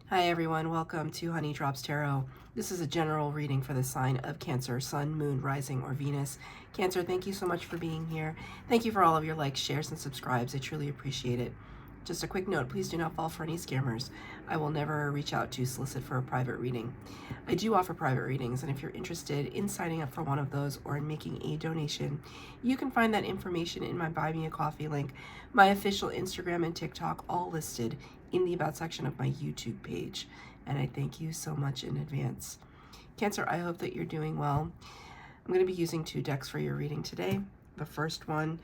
Hi everyone, welcome to Honey Drops Tarot. This is a general reading for the sign of Cancer, Sun, Moon, Rising, or Venus. Cancer, thank you so much for being here. Thank you for all of your likes, shares, and subscribes. I truly appreciate it. Just a quick note, please do not fall for any scammers. I will never reach out to solicit for a private reading. I do offer private readings, and if you're interested in signing up for one of those or in making a donation, you can find that information in my Buy Me a Coffee link, my official Instagram and TikTok, all listed in the About section of my YouTube page. And I thank you so much in advance. Cancer, I hope that you're doing well. I'm going to be using two decks for your reading today. The first one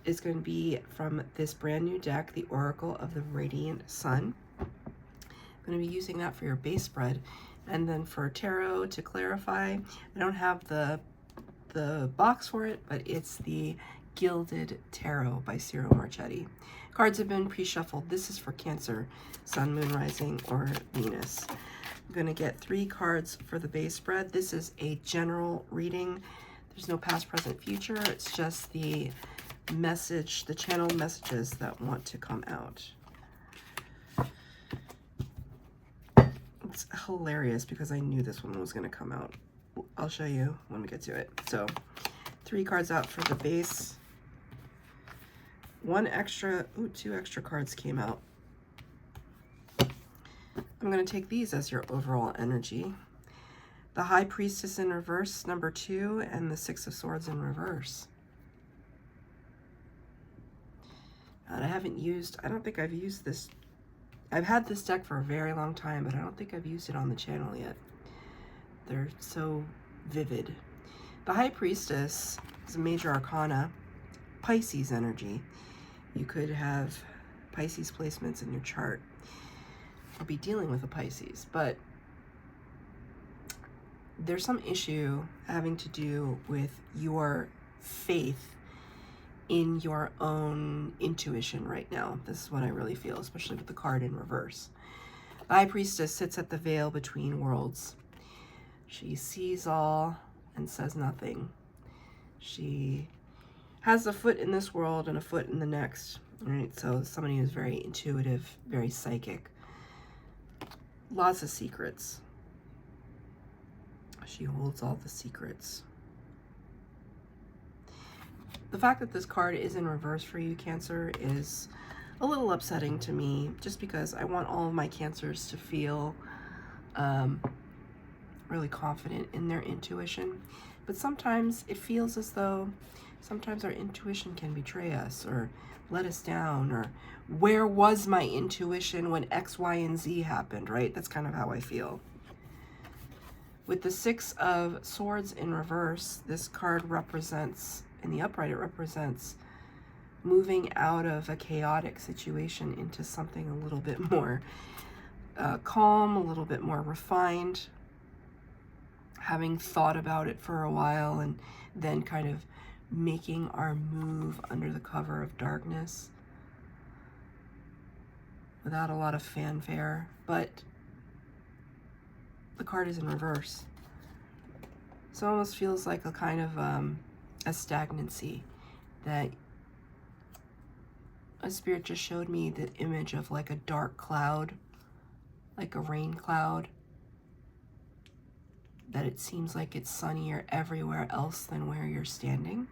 is going to be from this brand new deck, the Oracle of the Radiant Sun. I'm going to be using that for your base spread. And then for tarot, to clarify, I don't have the box for it, but it's the Gilded Tarot by Ciro Marchetti. Cards have been pre-shuffled. This is for Cancer, Sun, Moon, Rising, or Venus. I'm going to get 3 cards for the base spread. This is a general reading. There's no past, present, future. It's just the message, the channeled messages that want to come out. It's hilarious because I knew this one was going to come out. I'll show you when we get to it. So 3 cards out for the base. 2 extra cards came out. I'm going to take these as your overall energy. The High Priestess in reverse, number 2, and the 6 of Swords in reverse. And I don't think I've used this. I've had this deck for a very long time, but I don't think I've used it on the channel yet. They're so vivid. The High Priestess is a major arcana, Pisces energy. You could have Pisces placements in your chart or be dealing with a Pisces, but there's some issue having to do with your faith in your own intuition right now. This is what I really feel, especially with the card in reverse. The High Priestess sits at the veil between worlds. She sees all and says nothing. She has a foot in this world and a foot in the next, right? So somebody who's very intuitive, very psychic. Lots of secrets. She holds all the secrets. The fact that this card is in reverse for you, Cancer, is a little upsetting to me, just because I want all of my Cancers to feel really confident in their intuition. But sometimes it feels as though sometimes our intuition can betray us or let us down, or where was my intuition when X, Y, and Z happened, right? That's kind of how I feel. With the 6 of Swords in reverse, this card represents, in the upright, it represents moving out of a chaotic situation into something a little bit more calm, a little bit more refined, having thought about it for a while and then kind of making our move under the cover of darkness without a lot of fanfare. But the card is in reverse, so it almost feels like a kind of a stagnancy, that a spirit just showed me the image of like a dark cloud, like a rain cloud, that it seems like it's sunnier everywhere else than where you're standing.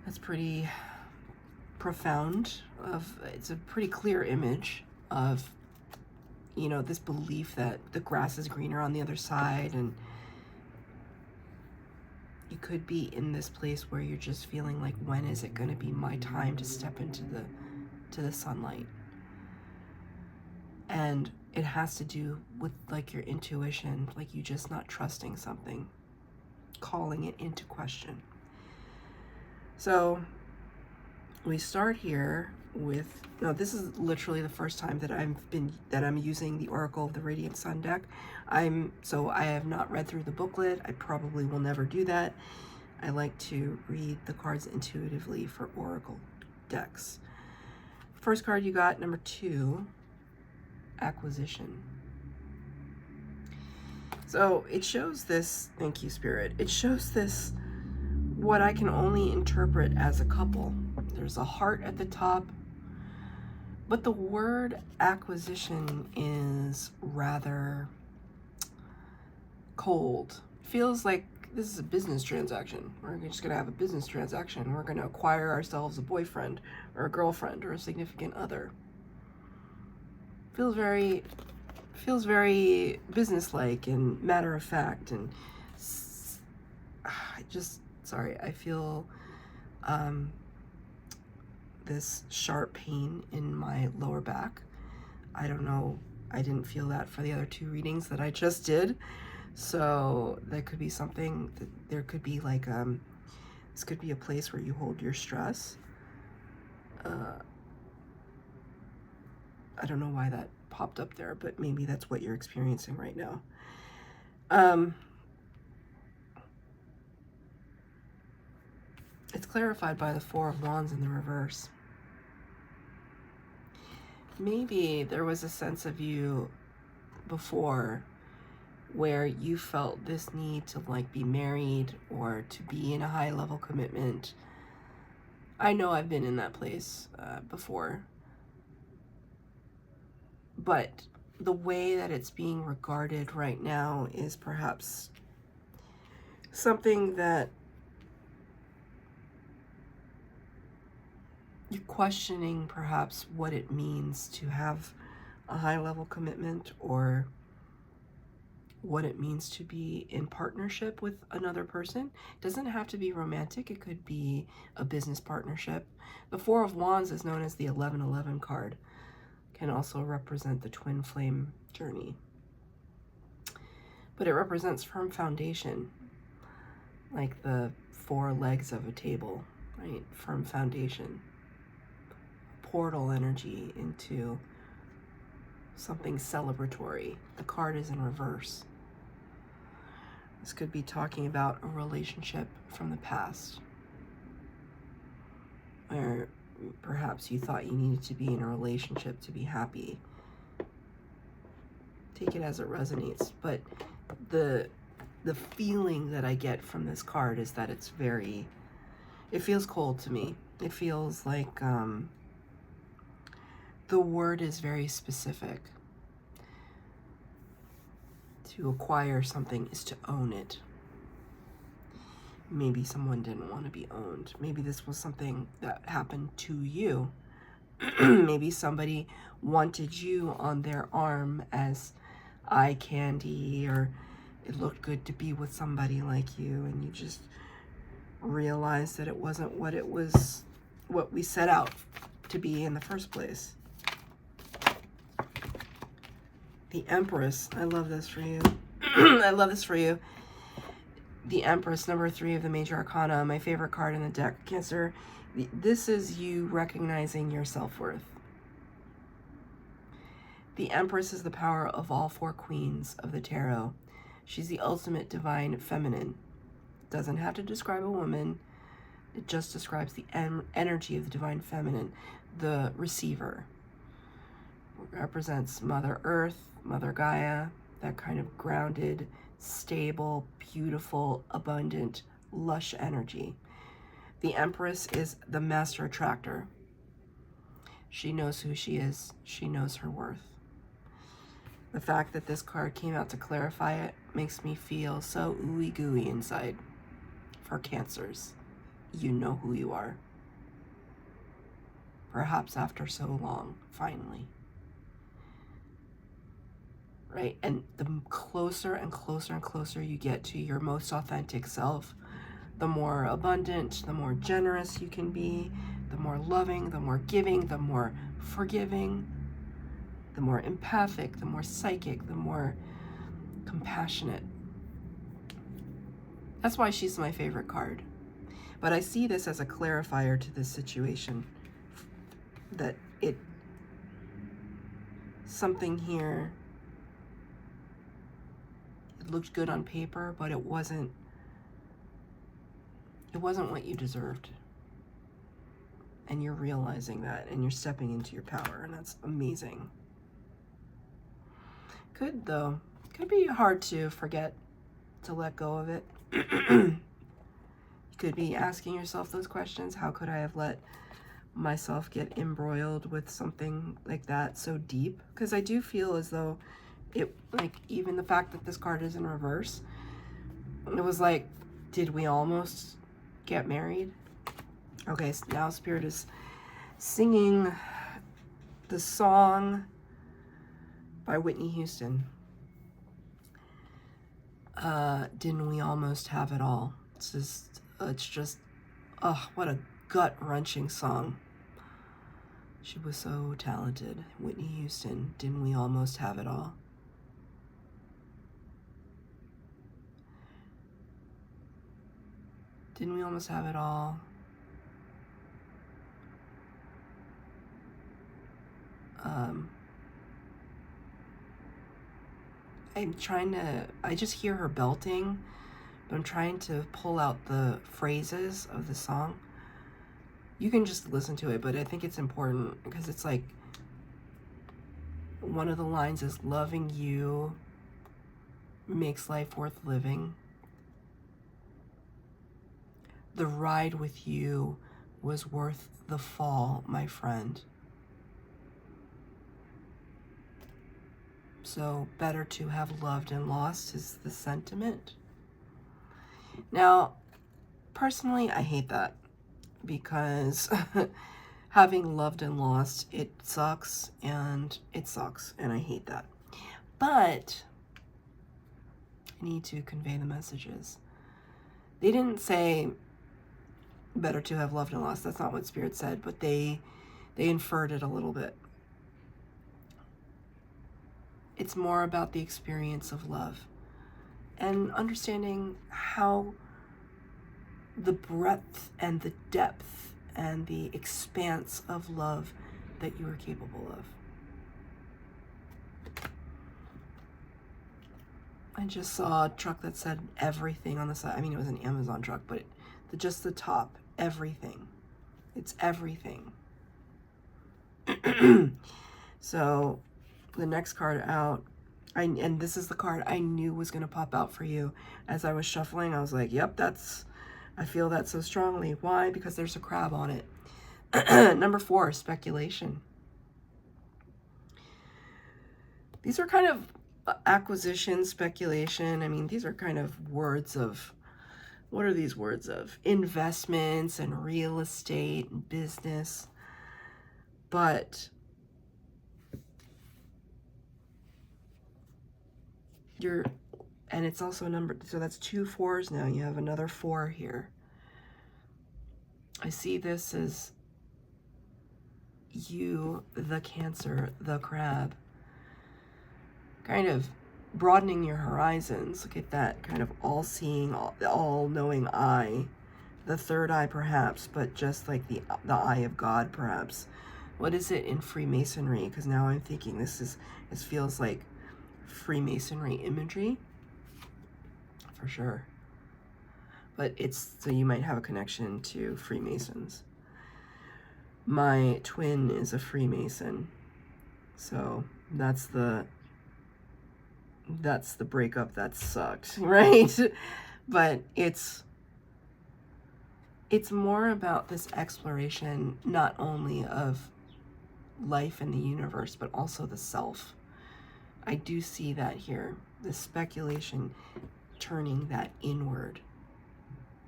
That's pretty profound. It's a pretty clear image of, you know, this belief that the grass is greener on the other side, and you could be in this place where you're just feeling like, when is it going to be my time to step into the sunlight? And it has to do with like your intuition, like you just not trusting something, calling it into question. So we start here with, no, this is literally the first time that I'm using the Oracle of the Radiant Sun deck. So I have not read through the booklet. I probably will never do that. I like to read the cards intuitively for Oracle decks. First card you got, number 2, Acquisition. So it shows this, thank you, Spirit. It shows this, what I can only interpret as a couple. There's a heart at the top, But the word acquisition is rather cold. Feels like this is a business transaction. We're just going to have a business transaction. We're going to acquire ourselves a boyfriend or a girlfriend or a significant other. Feels very businesslike and matter of fact, and I feel this sharp pain in my lower back. I don't know, I didn't feel that for the other two readings that I just did, so that could be something that there could be like this could be a place where you hold your stress. I don't know why that popped up there, but maybe that's what you're experiencing right now. It's clarified by the Four of Wands in the reverse. Maybe there was a sense of you before where you felt this need to like be married or to be in a high level commitment. I know I've been in that place before. But the way that it's being regarded right now is perhaps something that you're questioning, perhaps what it means to have a high level commitment, or what it means to be in partnership with another person. It doesn't have to be romantic. It could be a business partnership. The Four of Wands is known as the 1111 card. Can also represent the twin flame journey. But it represents firm foundation, like the four legs of a table, right? Firm foundation. Portal energy into something celebratory. The card is in reverse. This could be talking about a relationship from the past, where perhaps you thought you needed to be in a relationship to be happy. Take it as it resonates. But the feeling that I get from this card is that it feels cold to me. It feels like the word is very specific. To acquire something is to own it. Maybe someone didn't want to be owned. Maybe this was something that happened to you. Maybe somebody wanted you on their arm as eye candy, or it looked good to be with somebody like you, and you just realized that it wasn't what we set out to be in the first place. The Empress. I love this for you. I love this for you. The Empress, number 3 of the Major Arcana, my favorite card in the deck. Cancer, this is you recognizing your self-worth. The Empress is the power of all 4 queens of the tarot. She's the ultimate divine feminine. Doesn't have to describe a woman. It just describes the energy of the divine feminine. The receiver represents Mother Earth, Mother Gaia, that kind of grounded, stable, beautiful, abundant, lush energy. The Empress is the master attractor. She knows who she is. She knows her worth. The fact that this card came out to clarify it makes me feel so ooey gooey inside. For Cancers, you know who you are. Perhaps after so long, finally. Right? And the closer and closer and closer you get to your most authentic self, the more abundant, the more generous you can be, the more loving, the more giving, the more forgiving, the more empathic, the more psychic, the more compassionate. That's why she's my favorite card. But I see this as a clarifier to this situation, that something here, it looked good on paper, but it wasn't what you deserved. And you're realizing that, and you're stepping into your power, and that's amazing. Could be hard to forget, to let go of it. You could be asking yourself those questions. How could I have let myself get embroiled with something like that so deep, because I do feel as though it, like, even the fact that this card is in reverse, it was like, did we almost get married? Okay, so now Spirit is singing the song by Whitney Houston. Didn't we almost have it all? It's just, oh, what a gut-wrenching song. She was so talented. Whitney Houston, didn't we almost have it all? Didn't we almost have it all? I just hear her belting, but I'm trying to pull out the phrases of the song. You can just listen to it, but I think it's important because it's like, one of the lines is, loving you makes life worth living. The ride with you was worth the fall, my friend. So better to have loved and lost is the sentiment. Now, personally, I hate that, because having loved and lost, it sucks, and I hate that. But I need to convey the messages. They didn't say better to have loved and lost. That's not what Spirit said, but they inferred it a little bit. It's more about the experience of love and understanding how the breadth and the depth and the expanse of love that you are capable of. I just saw a truck that said everything on the side. I mean, it was an Amazon truck, but just the top, everything. It's everything. So the next card out, and this is the card I knew was going to pop out for you. As I was shuffling, I was like, yep, I feel that so strongly. Why? Because there's a crab on it. Number 4, speculation. These are kind of acquisition, speculation. I mean, these are kind of words of, what are these words of? Investments and real estate and business. But and it's also numbered, so that's 2 4s now. You have another 4 here. I see this as you, the Cancer, the crab, kind of broadening your horizons. Look at that kind of all-seeing, all-knowing eye. The third eye, perhaps, but just like the eye of God, perhaps. What is it in Freemasonry? Because now I'm thinking this feels like Freemasonry imagery, for sure. But so you might have a connection to Freemasons. My twin is a Freemason, so that's the breakup that sucked, right? But it's more about this exploration, not only of life in the universe, but also the self. I do see that here, the speculation turning that inward,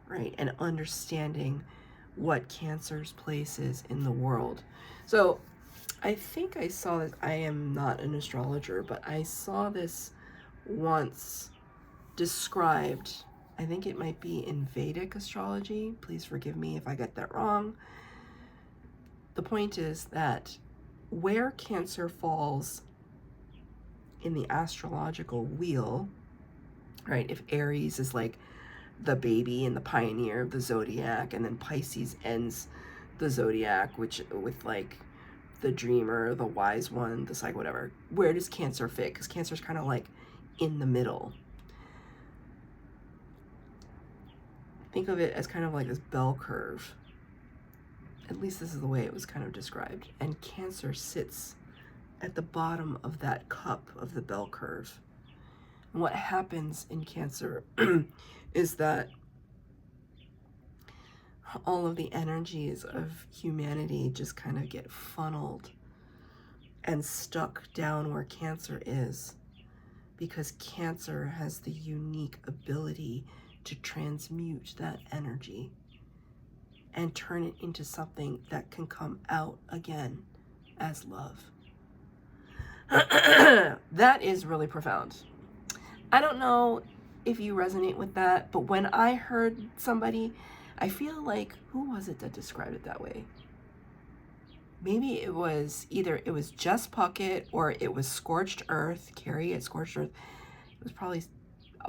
right? And understanding what Cancer's place is in the world. So I think I saw this, I am not an astrologer, but I saw this once described, I think it might be in Vedic astrology. Please forgive me if I get that wrong. The point is that where Cancer falls in the astrological wheel, right? If Aries is like the baby and the pioneer of the zodiac, and then Pisces ends the zodiac, with like the dreamer, the wise one, the psych, whatever. Where does Cancer fit? Because Cancer's kind of like in the middle. Think of it as kind of like this bell curve. At least this is the way it was kind of described. And Cancer sits at the bottom of that cup of the bell curve. And what happens in Cancer is that all of the energies of humanity just kind of get funneled and stuck down where Cancer is, because Cancer has the unique ability to transmute that energy and turn it into something that can come out again as love. That is really profound. I don't know if you resonate with that, but when I heard somebody, I feel like, who was it that described it that way? Maybe it was either it was Jess Puckett or it was Scorched Earth, Carrie at Scorched Earth. It was probably,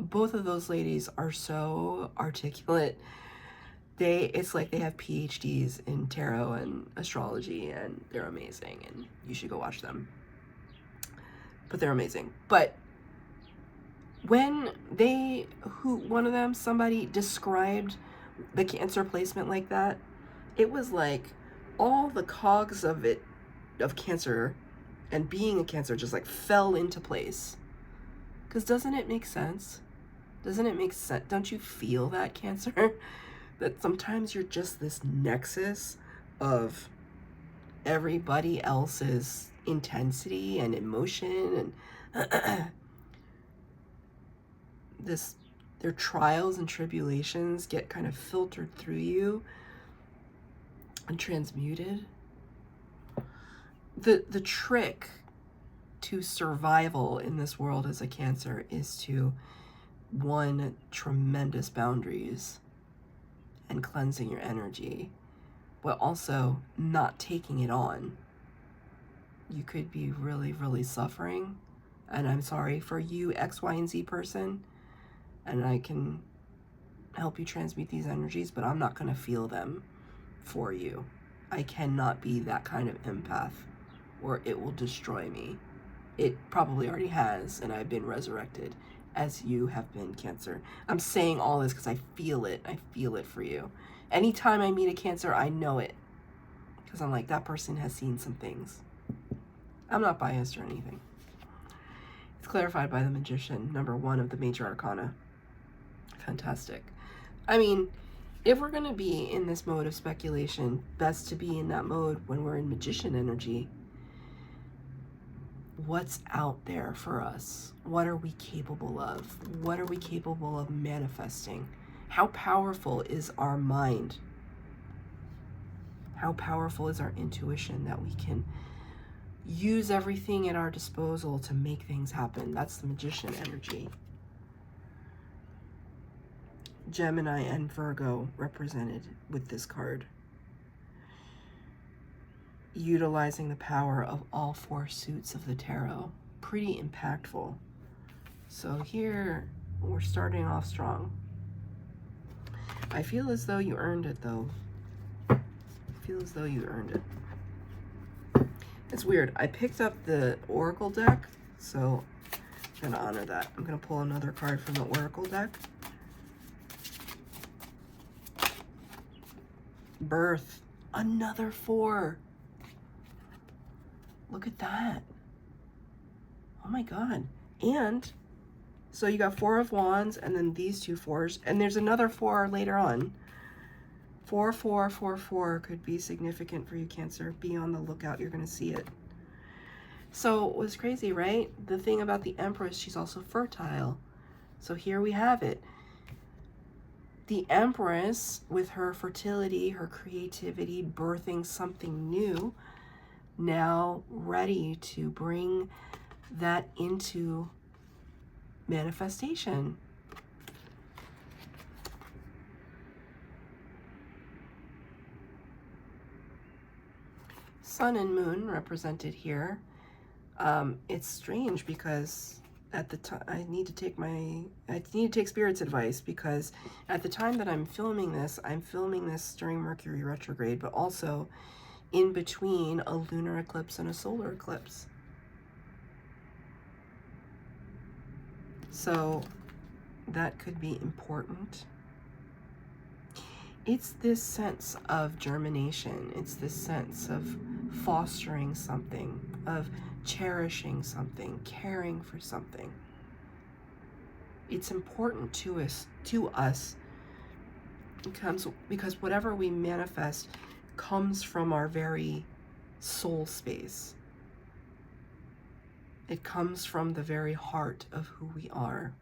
both of those ladies are so articulate. It's like they have PhDs in tarot and astrology, and they're amazing, and you should go watch them. But they're amazing. But when one of them, somebody described the Cancer placement like that, it was like all the cogs of Cancer and being a Cancer just like fell into place. Because doesn't it make sense? Doesn't it make sense? Don't you feel that, Cancer? That sometimes you're just this nexus of everybody else's intensity and emotion and their trials and tribulations get kind of filtered through you and transmuted. The trick to survival in this world as a Cancer is to, one, tremendous boundaries and cleansing your energy, but also not taking it on. You could be really, really suffering, and I'm sorry for you, X, Y, and Z person, and I can help you transmute these energies, but I'm not going to feel them for you. I cannot be that kind of empath, or it will destroy me. It probably already has, and I've been resurrected as you have been, Cancer. I'm saying all this because I feel it. I feel it for you. Anytime I meet a Cancer, I know it, because I'm like, that person has seen some things. I'm not biased or anything. It's clarified by the Magician, number 1 of the Major Arcana. Fantastic. I mean, if we're going to be in this mode of speculation, best to be in that mode when we're in Magician energy. What's out there for us? What are we capable of? What are we capable of manifesting? How powerful is our mind? How powerful is our intuition that we can use everything at our disposal to make things happen? That's the Magician energy. Gemini and Virgo represented with this card. Utilizing the power of all 4 suits of the tarot. Pretty impactful. So here, we're starting off strong. I feel as though you earned it, though. I feel as though you earned it. It's weird. I picked up the Oracle deck, so I'm going to honor that. I'm going to pull another card from the Oracle deck. Birth. Another 4. Look at that. Oh my God. And so you got 4 of Wands and then these 2 4s. And there's another 4 later on. 4, 4, 4, 4 could be significant for you, Cancer. Be on the lookout. You're going to see it. So it was crazy, right? The thing about the Empress, she's also fertile. So here we have it. The Empress, with her fertility, her creativity, birthing something new, now ready to bring that into manifestation. Sun and Moon represented here. It's strange because at the time I need to take Spirit's advice, because at the time that I'm filming this during Mercury retrograde, but also in between a lunar eclipse and a solar eclipse. So that could be important. It's this sense of germination. It's this sense of fostering something, of cherishing something, caring for something. It's important to us It comes because whatever we manifest comes from our very soul space. It comes from the very heart of who we are,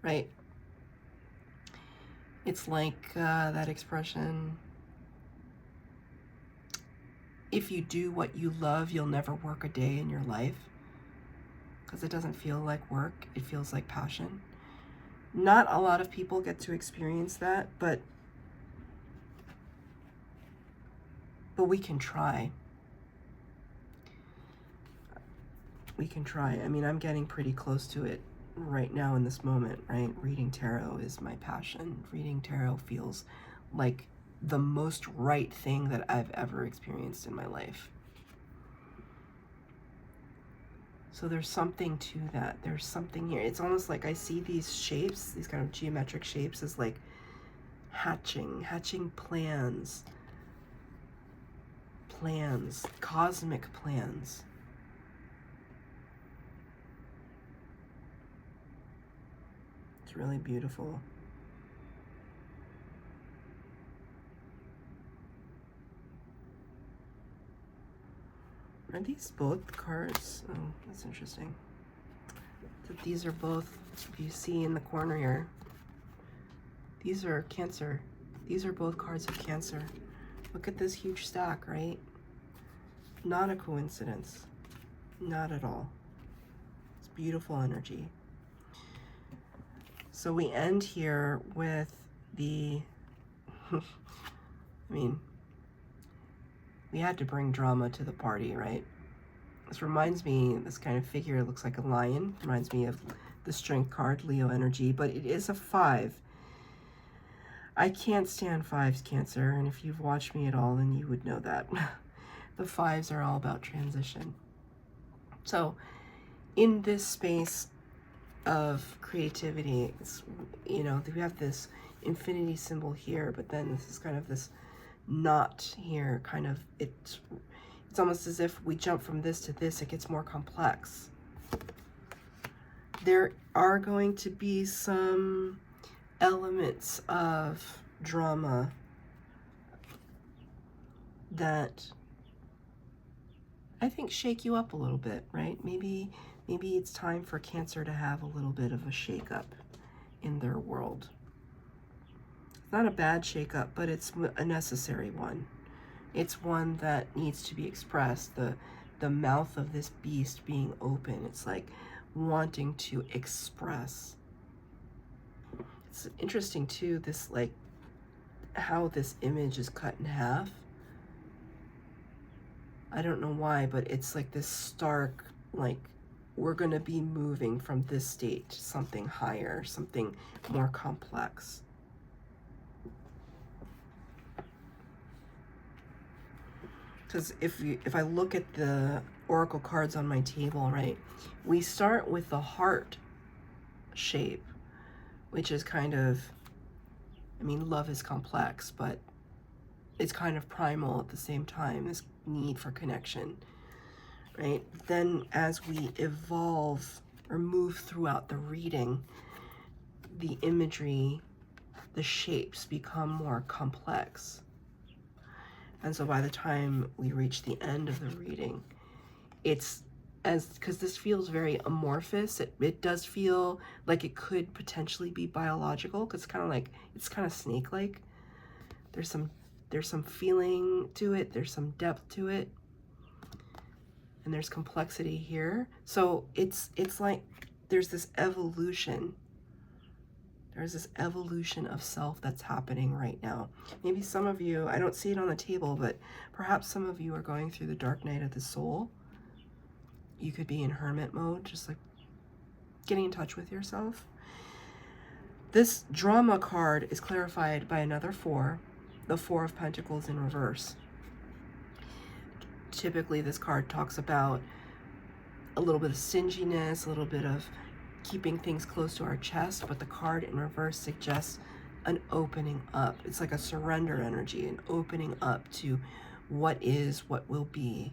right? It's like that expression, if you do what you love, you'll never work a day in your life. Because it doesn't feel like work, it feels like passion. Not a lot of people get to experience that, but we can try. We can try. I mean, I'm getting pretty close to it right now in this moment, right? Reading tarot is my passion. Reading tarot feels like the most right thing that I've ever experienced in my life. So there's something to that. There's something here. It's almost like I see these shapes, these kind of geometric shapes, as like hatching plans, cosmic plans. It's really beautiful. Are these both cards? Oh, that's interesting. That these are both, you see in the corner here, these are Cancer. These are both cards of Cancer. Look at this huge stack, right? Not a coincidence. Not at all. It's beautiful energy. So we end here with the, I mean, we had to bring drama to the party, right? This reminds me, this kind of figure looks like a lion. Reminds me of the Strength card, Leo energy, but it is a 5. I can't stand 5s, Cancer, and if you've watched me at all, then you would know that. The 5s are all about transition. So in this space of creativity, it's, you know, we have this infinity symbol here, but then this is kind of this knot here, kind of, it's almost as if we jump from this to this, it gets more complex. There are going to be some elements of drama that I think shake you up a little bit, right? Maybe it's time for Cancer to have a little bit of a shake-up in their world. It's not a bad shake-up, but it's a necessary one. It's one that needs to be expressed. The mouth of this beast being open. It's like wanting to express. It's interesting too, this like how this image is cut in half. I don't know why, but it's like this stark, like we're going to be moving from this state to something higher, something more complex. Because if I look at the oracle cards on my table, right, we start with the heart shape, which is kind of, I mean, love is complex, but it's kind of primal at the same time, this need for connection, right? Then as we evolve or move throughout the reading, the imagery, the shapes become more complex. And so by the time we reach the end of the reading, it's because this feels very amorphous, it does feel like it could potentially be biological, because it's kind of snake-like. There's some feeling to it, there's some depth to it, and there's complexity here. So it's like there's this evolution. There's this evolution of self that's happening right now. Maybe some of you, I don't see it on the table, but perhaps some of you are going through the dark night of the soul. You could be in hermit mode, just like getting in touch with yourself. This drama card is clarified by another 4, the 4 of Pentacles in reverse. Typically, this card talks about a little bit of stinginess, a little bit of keeping things close to our chest, but the card in reverse suggests an opening up. It's like a surrender energy, an opening up to what is, what will be,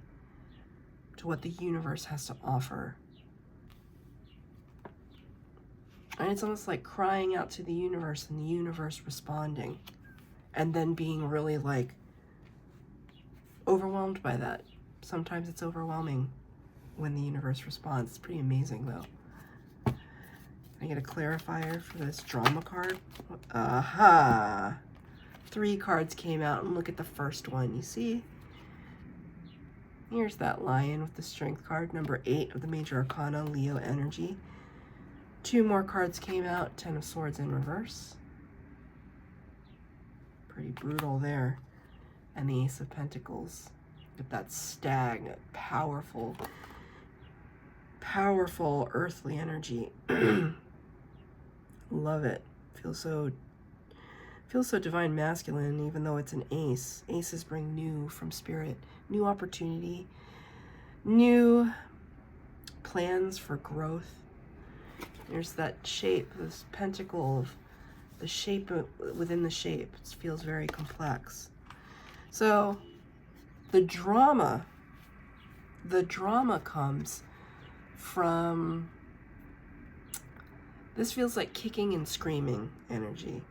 to what the universe has to offer. And it's almost like crying out to the universe and the universe responding. and then being really like overwhelmed by that. Sometimes it's overwhelming when the universe responds. It's pretty amazing though. I get a clarifier for this drama card. Aha! 3 cards came out, and look at the first one. You see? Here's that lion with the strength card, number 8 of the major arcana, Leo energy. 2 more cards came out, 10 of swords in reverse. Pretty brutal there. And the ace of pentacles. With that stag, powerful, powerful earthly energy. Love it. Feels so divine masculine, even though it's an ace. Aces bring new from spirit, new opportunity, new plans for growth. There's that shape, this pentacle of the shape within the shape. It feels very complex. So the drama comes from, this feels like kicking and screaming energy.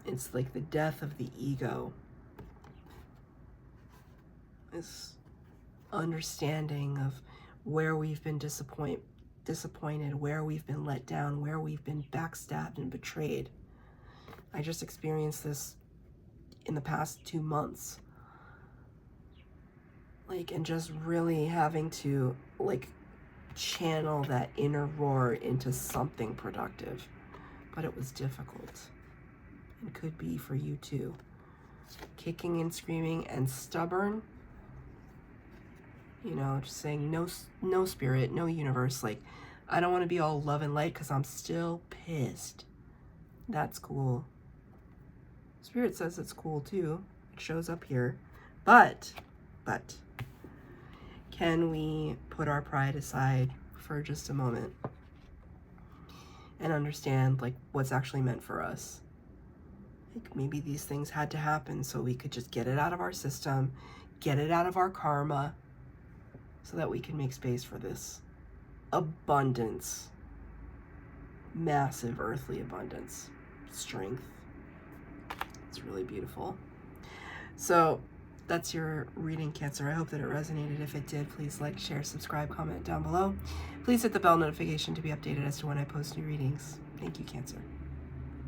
It's like the death of the ego. This understanding of where we've been disappointed, where we've been let down, where we've been backstabbed and betrayed. I just experienced this in the past 2 months. Like, and just really having to like channel that inner roar into something productive. But it was difficult. It could be for you too. Kicking and screaming and stubborn. You know, just saying no spirit, no universe. Like, I don't want to be all love and light because I'm still pissed. That's cool. Spirit says it's cool too. It shows up here. But, can we put our pride aside for just a moment and understand like what's actually meant for us? Like, maybe these things had to happen so we could just get it out of our system, get it out of our karma, so that we can make space for this abundance, massive earthly abundance, strength. It's really beautiful. So that's your reading, Cancer. I hope that it resonated. If it did, please like, share, subscribe, comment down below. Please hit the bell notification to be updated as to when I post new readings. Thank you, Cancer.